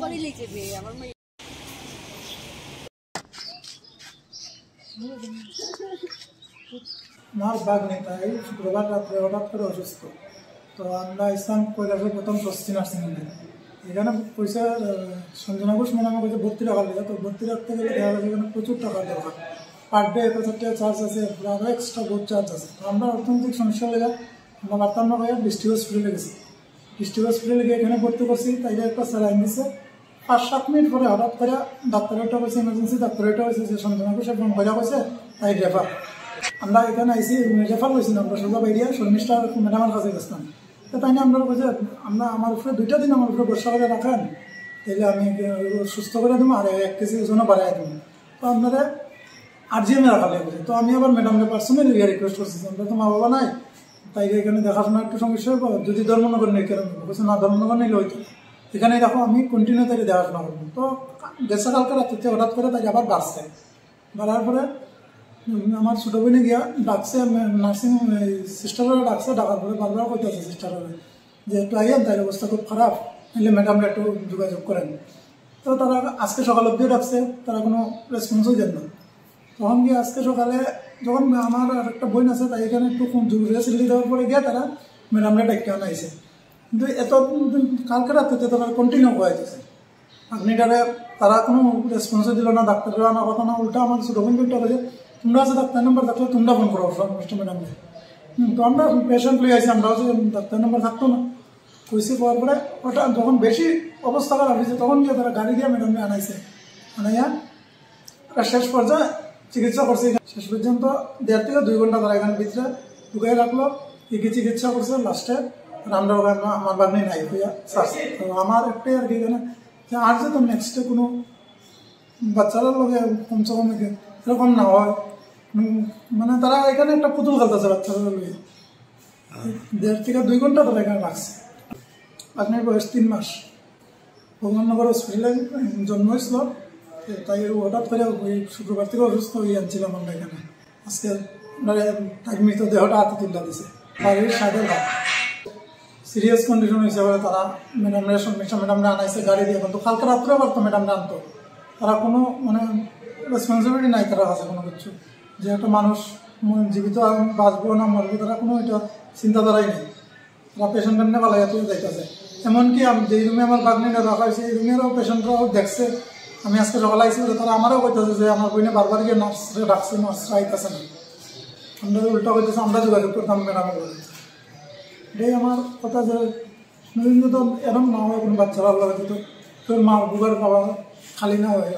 করে লিখে দিয়ে আমার আমার বাগনি তাই শুক্রবার রাত্রে হঠাৎ করে অসুস্থ। তো আমরা ইসলাম কৈলাসের প্রথম স্বস্তি নার্সিং হোমে এখানে পয়সা সঞ্জনা ঘোষ ম্যাডামে কাছে ভর্তি রাখার লেগে। তো ভর্তি রাখতে গেলে দেখা গেছে এখানে প্রচুর টাকা দরকার, পার ডে 1000 টাকা চার্জ আছে, আরও এক্সট্রা বোর্ড চার্জ আছে। তো আমরা অর্থনৈতিক সমস্যা লেগে আমরা বার্তাম না ভাইয়া ডিস্ট্রিক্ট হসপিটালে গেছি। ডিস্ট্রিক্ট হসপিটালে গিয়ে এখানে ভর্তি করছি। তাই একটা স্যালাইন দিচ্ছে। 5-7 মিনিট পরে হঠাৎ করে ডাক্তারেরটা হয়েছে ইমার্জেন্সি, ডাক্তারেরটা হয়েছে যে সঞ্জনা ঘোষের ফোন করা হয়েছে তাই রেফার। আমরা এখানে আইসি রেফার করেছিলাম, আমরা সোজা বেরিয়ে শর্মিষ্ঠা ম্যাডামের কাছে গেছিলাম। তো তাই নিয়ে আমরা বলছি আমরা আমার উপরে 2টা দিন আমার উপরে বর্ষা করে রাখেন, তাইলে আমি সুস্থ করে দেবো আর 1 কেজি ওজনও বাড়াই দেবো। তো আপনারা RGM-এ রাখা লাগবে। তো আমি আবার ম্যাডামকে পার্সোনালি রিকোয়েস্ট করছি, আমরা তো মা বাবা নাই, তাই এখানে দেখাশোনা একটু সমস্যা হবে, যদি ধর্মনগর নেই কেন বলছে না ধর্মনগর নিলে হইতো এখানে দেখো আমি কন্টিনিউ তাই দেখাশোনা করবো। তো গেছে কালকে রাত্রিতে হঠাৎ করে তাই আবার বাড়ছে। বাড়ার পরে আমার ছোটো বোনে গিয়া ডাকছে, নার্সিং সিস্টাররা ডাকছে, ডাকার পরে বারবার করতে আছে সিস্টাররা যে একটু আইয়েন, তাই অবস্থা খুব খারাপ, নাহলে ম্যাডামরা একটু যোগাযোগ করেন। তো তারা আজকে সকাল অব্দিও ডাকছে, তারা কোনো রেসপন্সও দেন না। তখন গিয়ে আজকে সকালে যখন আমার একটা বোন আছে তাই এখানে একটু রেসিডি দেওয়ার পরে গিয়ে তারা ম্যাডামরা ডাক্তার আনাইছে। কিন্তু এত কালকে রাত্রিতে তারা কন্টিনিউ করাইতেছে, আপনিটারে তারা কোনো রেসপন্সও দিল না, ডাক্তাররা আনার কথা না, উল্টা আমার ছোটো বোন বলতে হবে তোমরা আছে ডাক্তার নাম্বার থাকলে তোমরা ফোন করো ম্যাডামকে। তো আমরা পেশেন্ট লই আছি, আমরাও যে ডাক্তার নাম্বার থাকতো না কইসে পাওয়ার পরে ওটা যখন বেশি অবস্থা খারাপ হয়েছে তখন গিয়ে তারা গাড়ি দিয়ে ম্যাডামকে আনাইছে। আনাইয়া শেষ পর্যায়ে চিকিৎসা করছে। শেষ পর্যন্ত 1.5 থেকে 2 ঘন্টা তারা এখানে ভিতরে ঢুকাই রাখলো, কি চিকিৎসা করছে। লাস্টে আমরা আমার বাগনি নাই হইয়া সারছে। তো আমার একটাই আর কি এখানে যে আর যে তো নেক্সটে কোনো বাচ্চারা লগে কমসে কম এরকম না হয়, মানে তারা এখানে একটা পুতুল খেলতেছে বাচ্চারা লগে। 1.5 থেকে 2 ঘন্টা তারা এখানে রাখছে। আপনার বয়স 3 মাস, ভগবাননগর হসপিটালে জন্ম হয়েছিল। তাই হঠাৎ করে ওই শুক্রবার থেকে অসুস্থ হয়ে আনছিলাম আমরা এখানে। আজকে মৃত দেহটা হাতে তুলে দিছে, বাড়ির সাইডে ভাব সিরিয়াস কন্ডিশন হিসেবে তারা ম্যাডামরা আনাইছে গাড়ি দিয়ে। কিন্তু কালকে রাত্রেও পারতো ম্যাডামরা আনতো, তারা কোনো মানে রেসপন্সিবিলিটি নাই তারা কাছে কোনো কিছু, যে একটা মানুষ জীবিত বাঁচবো না মরবো তারা কোনো এটা চিন্তাধারাই নেই। তারা পেশেন্ট এমনি পালাই যাইতেছে। এমনকি যেই রুমে আমার বাগনিটা রাখা হয়েছে এই রুমেরও পেশেন্টরাও দেখছে। আমি আজকে সকালে আইসি তারা আমারও কইতেছে যে আমার বইনে বারবার গিয়ে নার্সরে ডাকছে, নার্সরা আইতেছে না। আমরা উল্টা করতেছে, আমরা যোগাযোগ করতাম ম্যাডামের বলে। এটাই আমার কথা যে তো এরকম না হয় কোনো বাচ্চারা আল্লাহ তো তোর মা বুবার বাবা খালি না হয়।